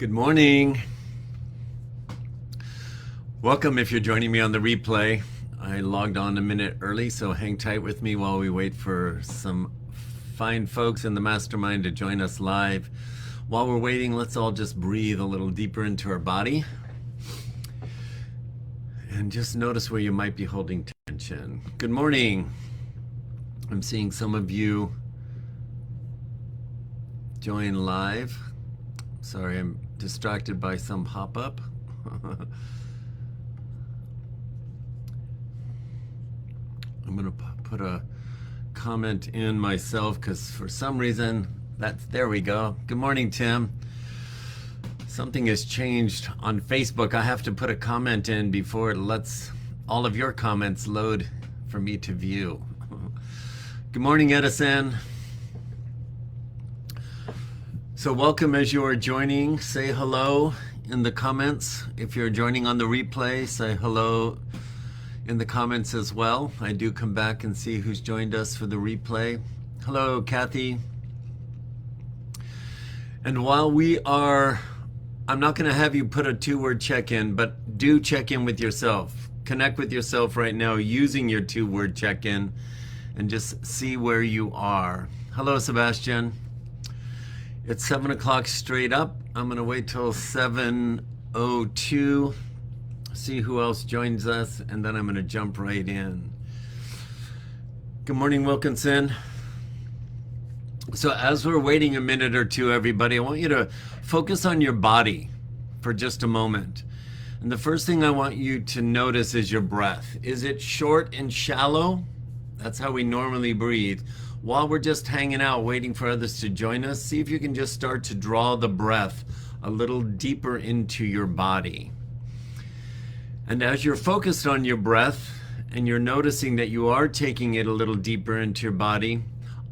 Good morning. Welcome if you're joining me on the replay. I logged on a minute early, so hang tight with me while we wait for some fine folks in the mastermind to join us live. While we're waiting, let's all just breathe a little deeper into our body. And just notice where you might be holding tension. Good morning. I'm seeing some of you join live. Sorry, I'm distracted by some pop-up. I'm going to put a comment in myself because for some reason, there we go. Good morning, Tim. Something has changed on Facebook. I have to put a comment in before it lets all of your comments load for me to view. Good morning, Edison. So welcome as you are joining. Say hello in the comments. If you're joining on the replay, say hello in the comments as well. I do come back and see who's joined us for the replay. Hello, Kathy. And while we are, I'm not going to have you put a 2-word check-in, but do check in with yourself. Connect with yourself right now using your 2-word check-in and just see where you are. Hello, Sebastian. It's 7 o'clock straight up. I'm going to wait till 7:02, see who else joins us, and then I'm going to jump right in. Good morning, Wilkinson. So as we're waiting a minute or two, everybody, I want you to focus on your body for just a moment. And the first thing I want you to notice is your breath. Is it short and shallow? That's how we normally breathe. While we're just hanging out, waiting for others to join us, see if you can just start to draw the breath a little deeper into your body. And as you're focused on your breath and you're noticing that you are taking it a little deeper into your body,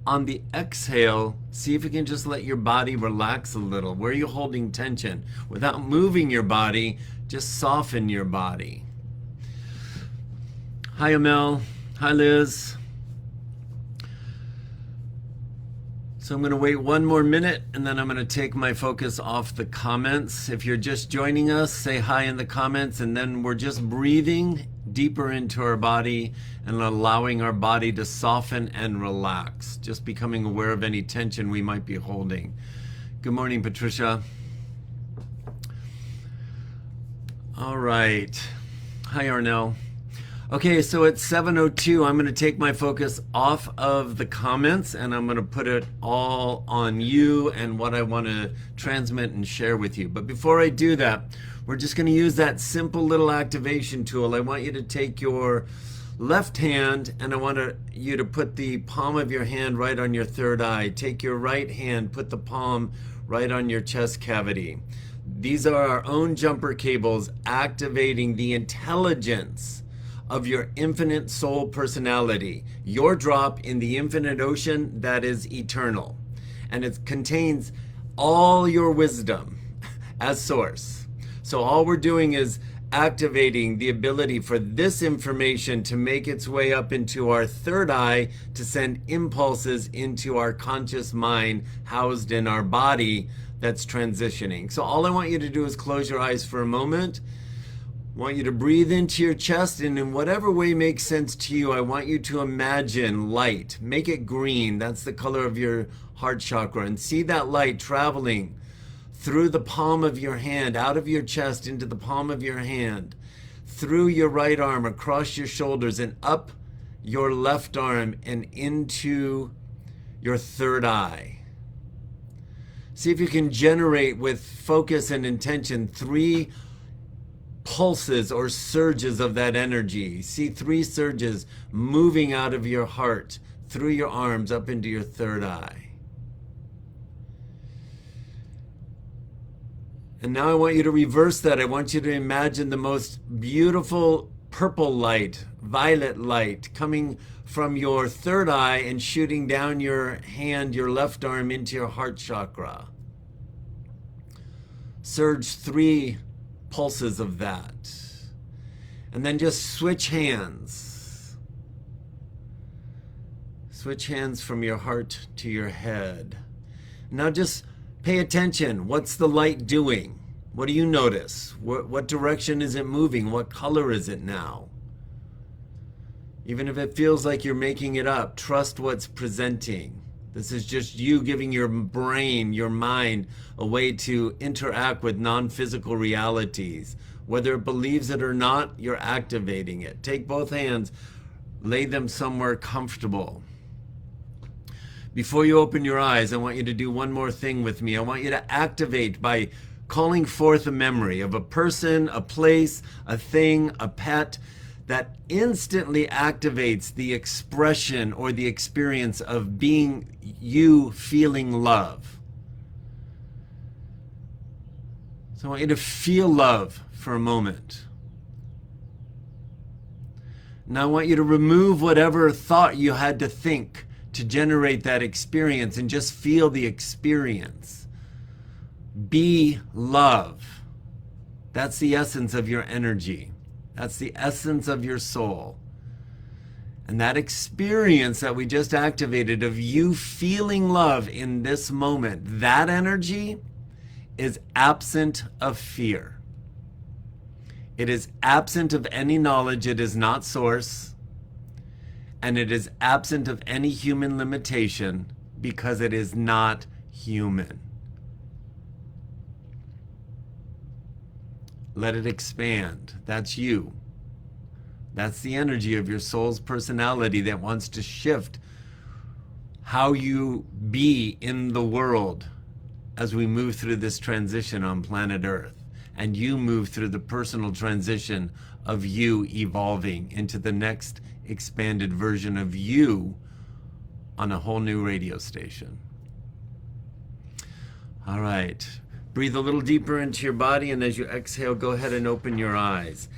on the exhale, see if you can just let your body relax a little. Where are you holding tension? Without moving your body, just soften your body. Hi, Amel. Hi, Liz. So I'm going to wait one more minute and then I'm going to take my focus off the comments. If you're just joining us, say hi in the comments, and then we're just breathing deeper into our body and allowing our body to soften and relax, just becoming aware of any tension we might be holding. Good morning, Patricia. All right. Hi, Arnell. Okay, so it's 7:02. I'm going to take my focus off of the comments and I'm going to put it all on you and what I want to transmit and share with you. But before I do that, we're just going to use that simple little activation tool. I want you to take your left hand and I want you to put the palm of your hand right on your third eye. Take your right hand, put the palm right on your chest cavity. These are our own jumper cables activating the intelligence of your infinite soul personality, your drop in the infinite ocean that is eternal. And it contains all your wisdom as source. So all we're doing is activating the ability for this information to make its way up into our third eye to send impulses into our conscious mind housed in our body that's transitioning. So all I want you to do is close your eyes for a moment. I want you to breathe into your chest, and in whatever way makes sense to you, I want you to imagine light. Make it green. That's the color of your heart chakra. And see that light traveling through the palm of your hand, out of your chest into the palm of your hand, through your right arm, across your shoulders, and up your left arm and into your third eye. See if you can generate with focus and intention 3 pulses or surges of that energy. See 3 surges moving out of your heart, through your arms, up into your third eye. And now I want you to reverse that. I want you to imagine the most beautiful purple light, violet light, coming from your third eye and shooting down your hand, your left arm, into your heart chakra. Surge 3 pulses of that. And then just switch hands. Switch hands from your heart to your head. Now just pay attention. What's the light doing? What do you notice? What direction is it moving? What color is it now? Even if it feels like you're making it up, trust what's presenting. This is just you giving your brain, your mind, a way to interact with non-physical realities. Whether it believes it or not, you're activating it. Take both hands, lay them somewhere comfortable. Before you open your eyes, I want you to do one more thing with me. I want you to activate by calling forth a memory of a person, a place, a thing, a pet that instantly activates the expression or the experience of being you feeling love. So I want you to feel love for a moment. Now I want you to remove whatever thought you had to think to generate that experience and just feel the experience. Be love. That's the essence of your energy. That's the essence of your soul. And that experience that we just activated of you feeling love in this moment, that energy is absent of fear. It is absent of any knowledge. It is not source. And it is absent of any human limitation because it is not human. Let it expand. That's you. That's the energy of your soul's personality that wants to shift how you be in the world as we move through this transition on planet Earth. And you move through the personal transition of you evolving into the next expanded version of you on a whole new radio station. All right. Breathe a little deeper into your body, and as you exhale, go ahead and open your eyes.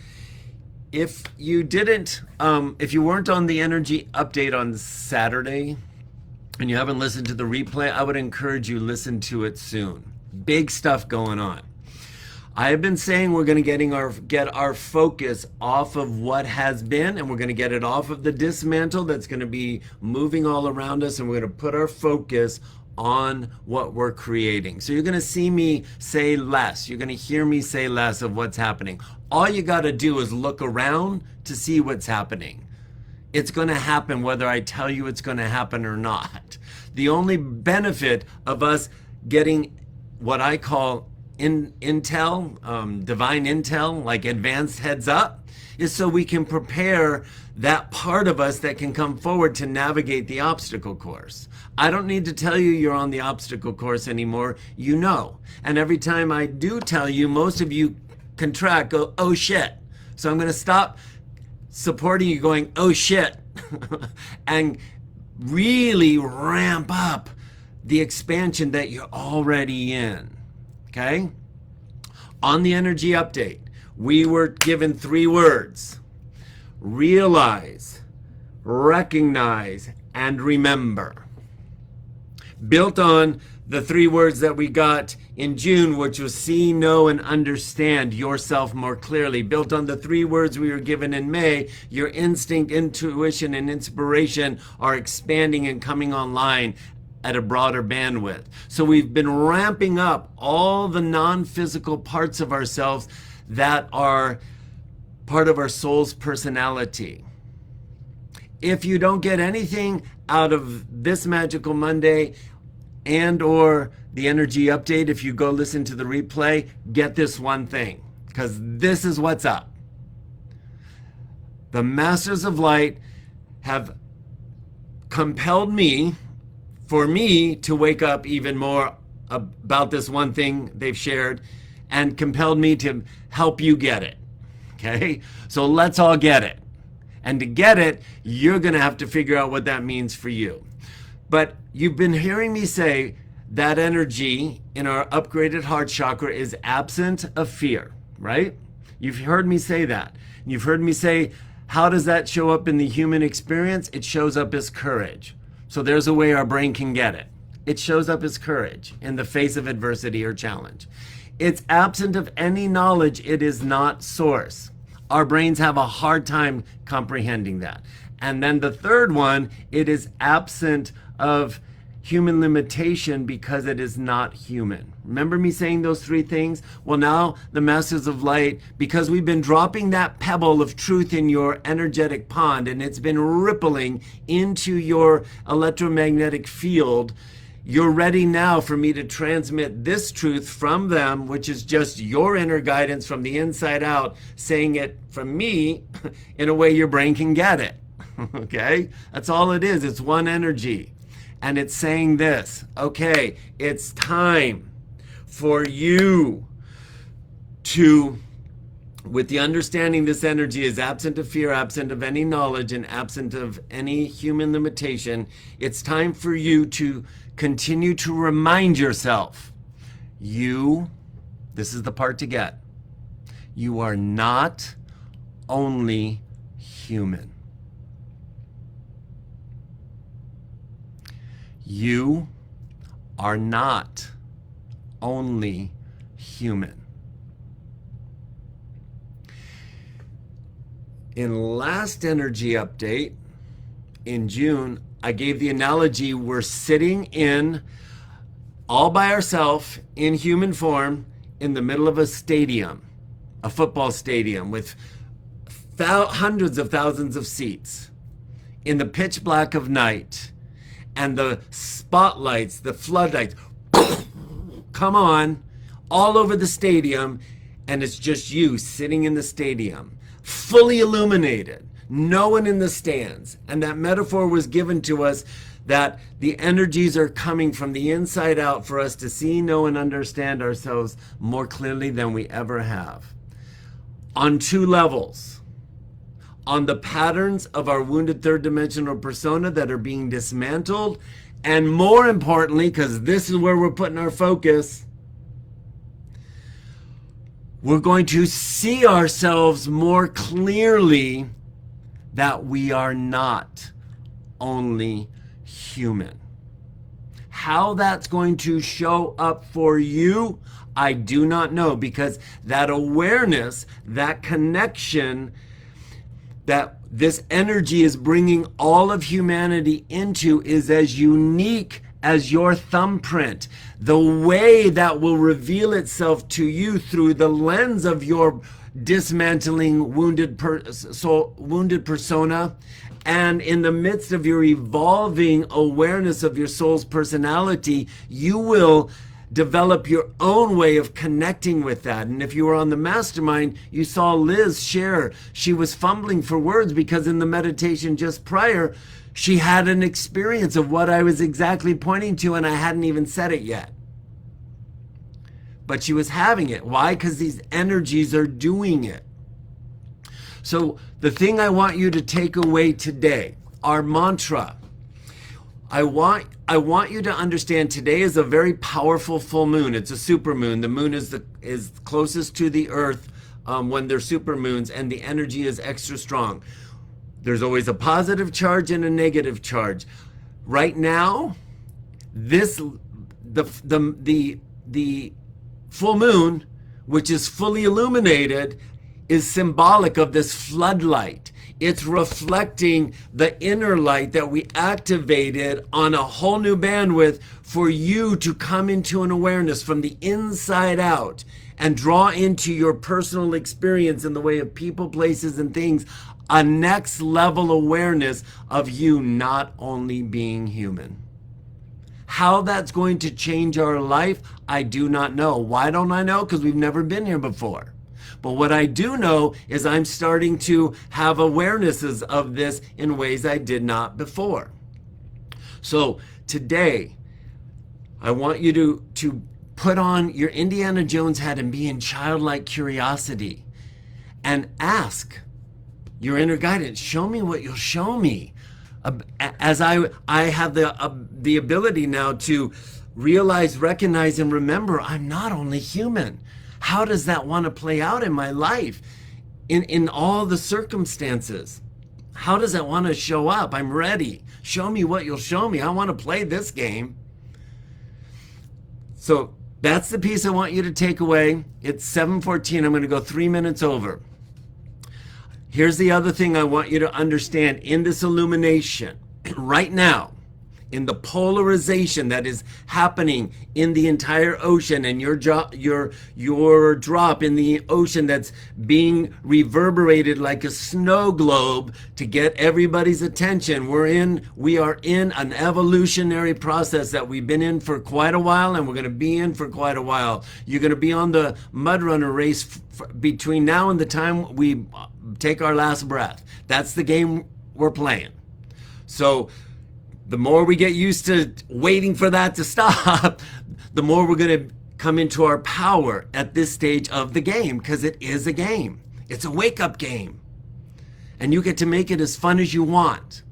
If you didn't, if you weren't on the energy update on Saturday and you haven't listened to the replay, I would encourage you listen to it soon. Big stuff going on. I have been saying we're going to get our focus off of what has been, and we're going to get it off of the dismantle that's going to be moving all around us, and we're going to put our focus on what we're creating. So you're going to see me say less. You're going to hear me say less of what's happening. All you got to do is look around to see what's happening. It's going to happen whether I tell you it's going to happen or not. The only benefit of us getting what I call intel, divine intel, like advanced heads up, is so we can prepare that part of us that can come forward to navigate the obstacle course. I don't need to tell you you're on the obstacle course anymore. You know. And every time I do tell you, most of you contract, go, oh shit. So I'm going to stop supporting you going, oh shit, and really ramp up the expansion that you're already in. Okay? On the energy update, we were given 3 words: realize, recognize, and remember. Built on the 3 words that we got in June, which was see, know, and understand yourself more clearly. Built on the 3 words we were given in May, your instinct, intuition, and inspiration are expanding and coming online at a broader bandwidth. So we've been ramping up all the non-physical parts of ourselves that are part of our soul's personality. If you don't get anything out of this Magical Monday and or the energy update, if you go listen to the replay, get this one thing, because this is what's up. The Masters of Light have compelled me, for me to wake up even more about this one thing they've shared, and compelled me to help you get it. Okay? So let's all get it. And to get it, you're going to have to figure out what that means for you. But you've been hearing me say that energy in our upgraded heart chakra is absent of fear, right? You've heard me say that. You've heard me say, how does that show up in the human experience? It shows up as courage. So there's a way our brain can get it. It shows up as courage in the face of adversity or challenge. It's absent of any knowledge. It is not source. Our brains have a hard time comprehending that. And then the third one, it is absent of human limitation because it is not human. Remember me saying those three things? Well, now the Masters of Light, because we've been dropping that pebble of truth in your energetic pond and it's been rippling into your electromagnetic field, you're ready now for me to transmit this truth from them, which is just your inner guidance from the inside out, saying it from me in a way your brain can get it. Okay? That's all it is. It's one energy. And it's saying this, okay, it's time for you to, with the understanding this energy is absent of fear, absent of any knowledge, and absent of any human limitation, it's time for you to continue to remind yourself, this is the part to get, you are not only human. You are not only human. In last energy update in June, I gave the analogy we're sitting in all by ourselves in human form in the middle of a stadium, a football stadium with hundreds of thousands of seats in the pitch black of night. And the spotlights, the floodlights, come on all over the stadium, and it's just you sitting in the stadium, fully illuminated, no one in the stands. And that metaphor was given to us that the energies are coming from the inside out for us to see, know, and understand ourselves more clearly than we ever have. On two levels. On the patterns of our wounded third dimensional persona that are being dismantled, and more importantly, because this is where we're putting our focus, we're going to see ourselves more clearly that we are not only human. How that's going to show up for you, I do not know, because that awareness, that connection that this energy is bringing all of humanity into is as unique as your thumbprint. The way that will reveal itself to you through the lens of your dismantling wounded persona, and in the midst of your evolving awareness of your soul's personality, you will develop your own way of connecting with that. And if you were on the mastermind, you saw Liz share. She was fumbling for words because in the meditation just prior, she had an experience of what I was exactly pointing to, and I hadn't even said it yet. But she was having it. Why? Because these energies are doing it. So the thing I want you to take away today, our mantra, I want you to understand today is a very powerful full moon. It's a super moon. The moon is closest to the earth when they're super moons, and the energy is extra strong. There's always a positive charge and a negative charge. Right now, the full moon, which is fully illuminated, is symbolic of this floodlight. It's reflecting the inner light that we activated on a whole new bandwidth for you to come into an awareness from the inside out and draw into your personal experience in the way of people, places, and things, a next level awareness of you not only being human. How that's going to change our life, I do not know. Why don't I know? Because we've never been here before. But what I do know is I'm starting to have awarenesses of this in ways I did not before. So today, I want you to put on your Indiana Jones hat and be in childlike curiosity and ask your inner guidance, show me what you'll show me. As I have the ability now to realize, recognize, and remember, I'm not only human. How does that want to play out in my life, in all the circumstances? How does that want to show up? I'm ready. Show me what you'll show me. I want to play this game. So that's the piece I want you to take away. It's 7:14. I'm going to go 3 minutes over. Here's the other thing I want you to understand in this illumination. Right now, in the polarization that is happening in the entire ocean, and your drop in the ocean that's being reverberated like a snow globe to get everybody's attention. We are in an evolutionary process that we've been in for quite a while, and we're going to be in for quite a while. You're going to be on the mud runner race between now and the time we take our last breath. That's the game we're playing. So the more we get used to waiting for that to stop, the more we're going to come into our power at this stage of the game, because it is a game. It's a wake-up game. And you get to make it as fun as you want.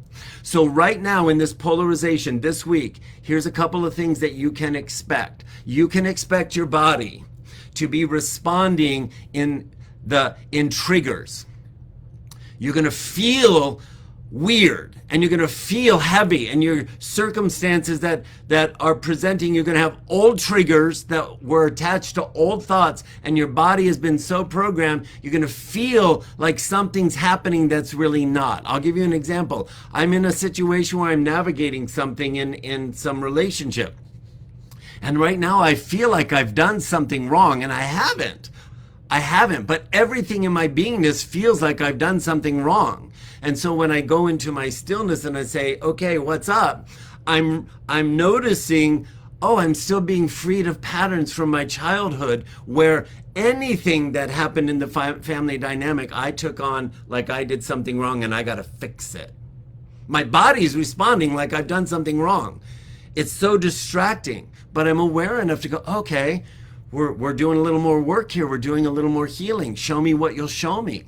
So right now in this polarization this week, here's a couple of things that you can expect. You can expect your body to be responding in triggers. You're going to feel weird, and you're going to feel heavy, and your circumstances that are presenting, you're going to have old triggers that were attached to old thoughts, and your body has been so programmed, you're going to feel like something's happening that's really not. I'll give you an example. I'm in a situation where I'm navigating something in some relationship, and right now I feel like I've done something wrong, and I haven't, but everything in my beingness feels like I've done something wrong. And so when I go into my stillness and I say, okay, what's up? I'm noticing, oh, I'm still being freed of patterns from my childhood where anything that happened in the family dynamic, I took on like I did something wrong and I got to fix it. My body's responding like I've done something wrong. It's so distracting, but I'm aware enough to go, okay, we're doing a little more work here. We're doing a little more healing. Show me what you'll show me.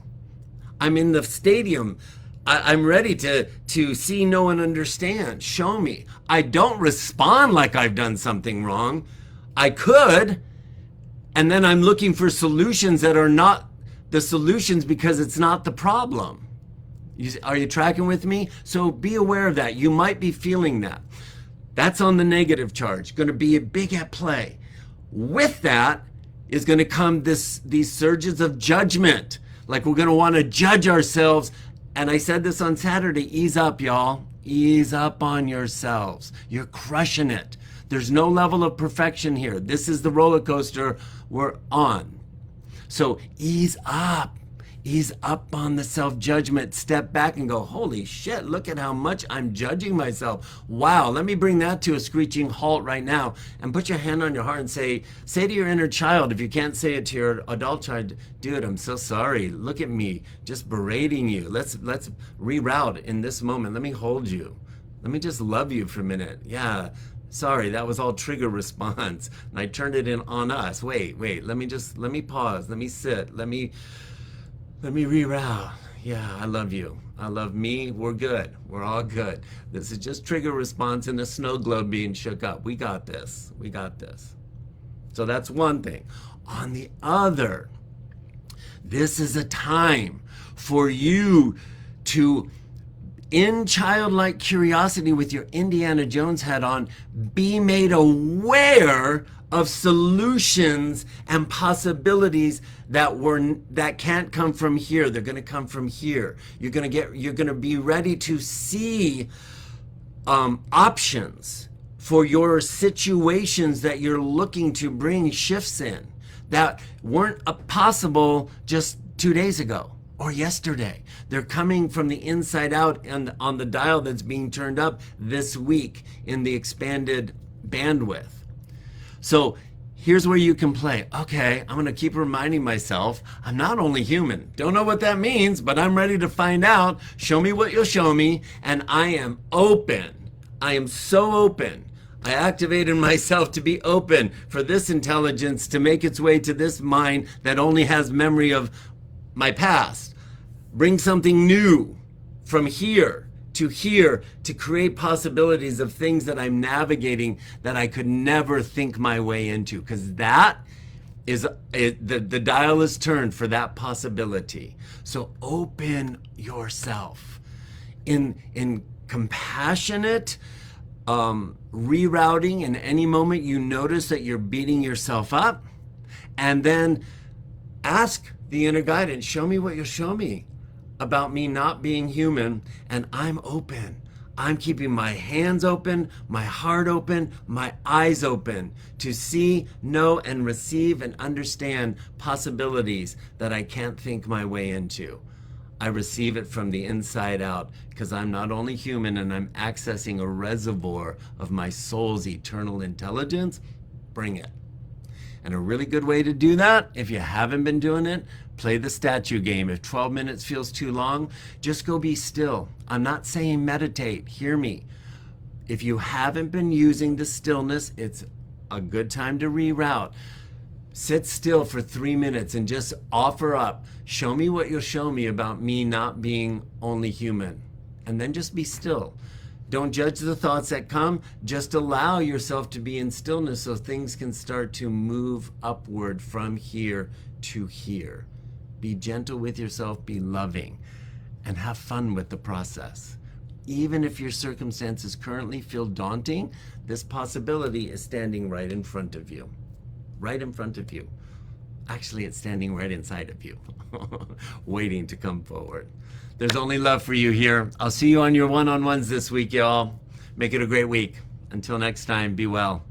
I'm in the stadium. I'm ready to see, know, and understand. Show me. I don't respond like I've done something wrong. I could. And then I'm looking for solutions that are not the solutions because it's not the problem. Are you tracking with me? So be aware of that. You might be feeling that. That's on the negative charge. Going to be a big at play. With that is going to come these surges of judgment. Like we're going to want to judge ourselves. And I said this on Saturday, ease up, y'all. Ease up on yourselves. You're crushing it. There's no level of perfection here. This is the roller coaster we're on. So ease up. Ease up on the self-judgment. Step back and go, holy shit, look at how much I'm judging myself. Wow, let me bring that to a screeching halt right now. And put your hand on your heart and say to your inner child, if you can't say it to your adult child, dude, I'm so sorry. Look at me, just berating you. Let's reroute in this moment. Let me hold you. Let me just love you for a minute. Yeah, sorry, that was all trigger response. And I turned it in on us. Wait, let me pause. Let me sit. Let me reroute. Yeah, I love you. I love me. We're good. We're all good. This is just trigger response in a snow globe being shook up. We got this. We got this. So that's one thing. On the other, this is a time for you to, in childlike curiosity with your Indiana Jones hat on, be made aware of solutions and possibilities that can't come from here. They're going to come from here. You're going to be ready to see options for your situations that you're looking to bring shifts in that weren't possible just 2 days ago or yesterday. They're coming from the inside out and on the dial that's being turned up this week in the expanded bandwidth. So here's where you can play. Okay, I'm going to keep reminding myself, I'm not only human. Don't know what that means, but I'm ready to find out. Show me what you'll show me. And I am open. I am so open. I activated myself to be open for this intelligence to make its way to this mind that only has memory of my past. Bring something new from here to create possibilities of things that I'm navigating that I could never think my way into, because that is the dial is turned for that possibility. So open yourself in compassionate rerouting in any moment you notice that you're beating yourself up, and then ask the inner guidance, show me what you'll show me about me not being human, and I'm open. I'm keeping my hands open, my heart open, my eyes open to see, know, and receive and understand possibilities that I can't think my way into. I receive it from the inside out because I'm not only human and I'm accessing a reservoir of my soul's eternal intelligence. Bring it. And a really good way to do that, if you haven't been doing it, play the statue game. If 12 minutes feels too long, just go be still. I'm not saying meditate. Hear me. If you haven't been using the stillness, it's a good time to reroute. Sit still for 3 minutes and just offer up. Show me what you'll show me about me not being only human. And then just be still. Don't judge the thoughts that come. Just allow yourself to be in stillness so things can start to move upward from here to here. Be gentle with yourself, be loving, and have fun with the process. Even if your circumstances currently feel daunting, this possibility is standing right in front of you. Right in front of you. Actually, it's standing right inside of you, waiting to come forward. There's only love for you here. I'll see you on your one-on-ones this week, y'all. Make it a great week. Until next time, be well.